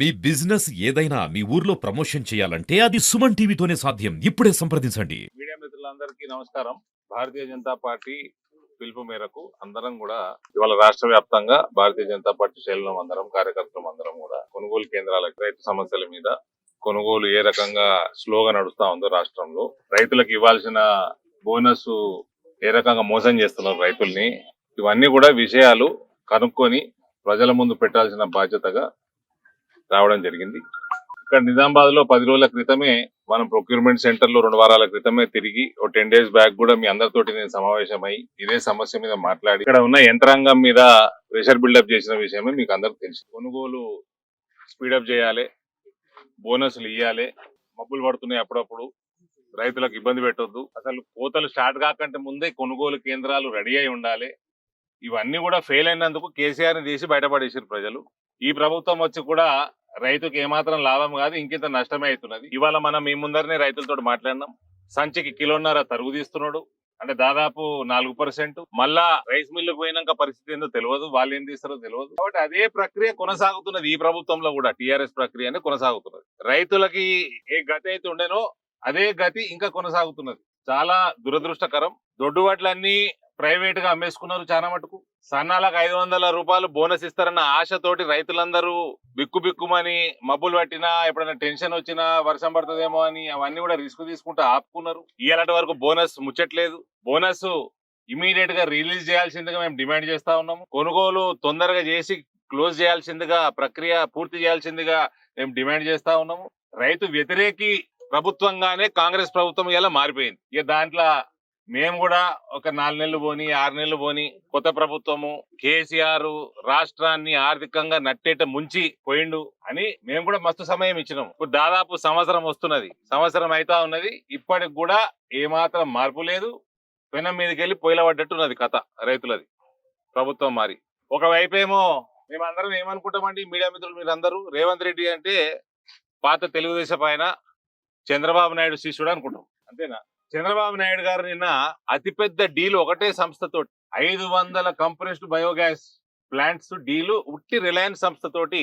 మీ business ఏదైనా మీ ఊర్లో promotion చేయాలంటే అది సుమన్ టీవీతోనే సాధ్యం. ఇప్పుడే సంప్రదించండి. మీడియా మిత్రులందరికీ నమస్కారం. భారతీయ జనతా పార్టీ పిలుపు మేరకు అందరం కూడా ఇవాళ రాష్ట్ర వ్యాప్తంగా భారతీయ జనతా పార్టీ శ్రేణులం అందరం కార్యకర్తలం అందరం కూడా కొనుగోలు కేంద్రాలకు రైతు సమస్యల మీద కొనుగోలు ఏ రకంగా స్లోగా నడుస్తా ఉందో రాష్ట్రంలో రైతులకు ఇవ్వాల్సిన బోనస్ ఏ రకంగా మోసం చేస్తున్నారు రైతుల్ని, ఇవన్నీ కూడా విషయాలు కనుక్కొని ప్రజల ముందు పెట్టాల్సిన బాధ్యతగా రావడం జరిగింది. ఇక్కడ నిజామాబాద్ లో 10 రోజుల క్రితమే మనం ప్రొక్యూర్మెంట్ సెంటర్ లో 2 వారాల క్రితమే తిరిగి ఒక 10 డేస్ బ్యాక్ కూడా మీ అందరితోటి నేను సమావేశమై ఇదే సమస్య మీద మాట్లాడి ఇక్కడ ఉన్న యంత్రాంగం మీద ప్రెషర్ బిల్డప్ చేసిన విషయమే మీకు అందరికి తెలుసు. కొనుగోలు స్పీడప్ చేయాలి, బోనస్లు ఇవ్వాలి, మబ్బులు పడుతున్నాయి అప్పుడప్పుడు, రైతులకు ఇబ్బంది పెట్టొద్దు, అసలు కోతలు స్టార్ట్ కాకంటే ముందే కొనుగోలు కేంద్రాలు రెడీ అయి ఉండాలి. ఇవన్నీ కూడా ఫెయిల్ అయినందుకు కేసీఆర్ ని తీసి బయటపడేసారు ప్రజలు. ఈ ప్రభుత్వం వచ్చి కూడా రైతుకి ఏమాత్రం లాభం కాదు, ఇంకింత నష్టమే అవుతున్నది. ఇవాళ మనం మీ ముందరనే రైతులతో మాట్లాడినాం. సంచికి కిలోన్నర తరుగు తీస్తున్నాడు, అంటే దాదాపు 4%. మళ్ళా రైస్ మిల్లుకు పోయినాక పరిస్థితి ఏందో తెలియదు, వాళ్ళు ఏం తీస్తారో తెలియదు. కాబట్టి అదే ప్రక్రియ కొనసాగుతున్నది ఈ ప్రభుత్వంలో కూడా, టీఆర్ఎస్ ప్రక్రియనే కొనసాగుతున్నది. రైతులకి ఏ గతి అయితే ఉండేనో అదే గతి ఇంకా కొనసాగుతున్నది. చాలా దురదృష్టకరం. దొడ్డు వాటిలన్నీ ప్రైవేట్ గా అమ్మేసుకున్నారు. చాలా మటుకు సన్నాలకు 500 రూపాయలు బోనస్ ఇస్తారన్న ఆశతోటి రైతులందరూ బిక్కుమని మబ్బులు పట్టినా, ఎప్పుడైనా టెన్షన్ వచ్చినా, వర్షం పడుతుందేమో అని అవన్నీ కూడా రిస్క్ తీసుకుంటూ ఆపుకున్నారు. ఇలాంటి వరకు బోనస్ ముచ్చట్లేదు. బోనస్ ఇమీడియట్ గా రిలీజ్ చేయాల్సిందిగా మేము డిమాండ్ చేస్తా ఉన్నాము. కొనుగోలు తొందరగా చేసి క్లోజ్ చేయాల్సిందిగా, ప్రక్రియ పూర్తి చేయాల్సిందిగా మేము డిమాండ్ చేస్తా ఉన్నాము. రైతు వ్యతిరేకి ప్రభుత్వంగానే కాంగ్రెస్ ప్రభుత్వం ఇలా మారిపోయింది. ఇక దాంట్లో మేము కూడా ఒక 4 నెలలు పోని 6 నెలలు పోని కొత్త ప్రభుత్వము కేసీఆర్ రాష్ట్రాన్ని ఆర్థికంగా నట్టేట ముంచి పోయిండు అని మేము కూడా మస్తు సమయం ఇచ్చినాం. ఇప్పుడు దాదాపు సంవత్సరం వస్తున్నది, సంవత్సరం అయితా ఉన్నది. ఇప్పటికి కూడా ఏమాత్రం మార్పు లేదు. పెనం మీదకి వెళ్ళి పొయ్యిల పడ్డట్టున్నది కథ రైతులది. ప్రభుత్వం మారి ఒకవైపేమో మేమందరం ఏమనుకుంటామండి, మీడియా మిత్రులు మీరందరూ, రేవంత్ రెడ్డి అంటే పాత తెలుగుదేశం పైన చంద్రబాబు నాయుడు శిష్యుడు అనుకుంటాం, అంతేనా? చంద్రబాబు నాయుడు గారు నిన్న అతిపెద్ద డీల్ ఒకటే సంస్థతో 500 కంప్రెస్డ్ బయోగ్యాస్ ప్లాంట్స్ డీలు ఉట్టి రిలయన్స్ సంస్థతోటి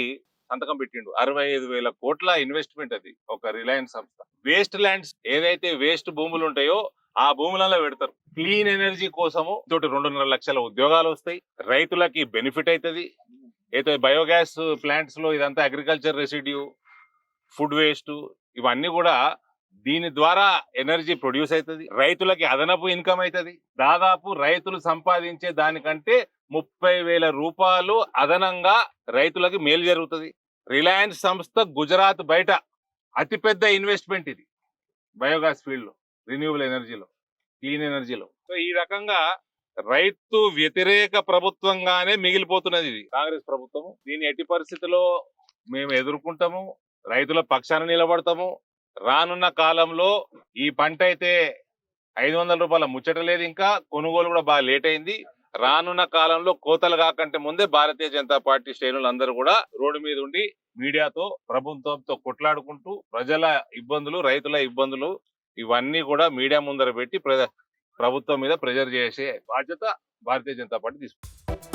సంతకం పెట్టిండు. 65,000 కోట్ల ఇన్వెస్ట్మెంట్ అది ఒక రిలయన్స్ సంస్థ. వేస్ట్ ల్యాండ్స్ ఏదైతే వేస్ట్ భూములు ఉంటాయో ఆ భూములలో పెడతారు. క్లీన్ ఎనర్జీ కోసము తోటి 2.5 లక్షల ఉద్యోగాలు వస్తాయి, రైతులకి బెనిఫిట్ అవుతుంది. అయితే బయోగ్యాస్ ప్లాంట్స్ లో ఇదంతా అగ్రికల్చర్ రెసిడ్యూ, ఫుడ్ వేస్ట్, ఇవన్నీ కూడా దీని ద్వారా ఎనర్జీ ప్రొడ్యూస్ అవుతుంది, రైతులకి అదనపు ఇన్కమ్ అవుతుంది. దాదాపు రైతులు సంపాదించే దానికంటే 30,000 రూపాయలు అదనంగా రైతులకి మేలు జరుగుతుంది. రిలయన్స్ సంస్థ గుజరాత్ బయట అతిపెద్ద ఇన్వెస్ట్మెంట్ ఇది బయోగ్యాస్ ఫీల్డ్ లో, రిన్యూవబుల్ ఎనర్జీలో, క్లీన్ ఎనర్జీలో. సో ఈ రకంగా రైతు వ్యతిరేక ప్రభుత్వంగానే మిగిలిపోతున్నది ఇది కాంగ్రెస్ ప్రభుత్వము. దీన్ని ఎట్టి పరిస్థితుల్లో మేము ఎదుర్కొంటాము, రైతుల పక్షాన నిలబడతాము. రానున్న కాలంలో ఈ పంట అయితే 500 రూపాయల ముచ్చట లేదు, ఇంకా కొనుగోలు కూడా బాగా లేట్ అయింది. రానున్న కాలంలో కోతలు కాకంటే ముందే భారతీయ జనతా పార్టీ శ్రేణులందరూ కూడా రోడ్డు మీద ఉండి మీడియాతో, ప్రభుత్వంతో కొట్లాడుకుంటూ ప్రజల ఇబ్బందులు, రైతుల ఇబ్బందులు ఇవన్నీ కూడా మీడియా ముందర పెట్టి ప్రభుత్వం మీద ప్రెజర్ చేసే బాధ్యత భారతీయ జనతా పార్టీ తీసుకుంటుంది.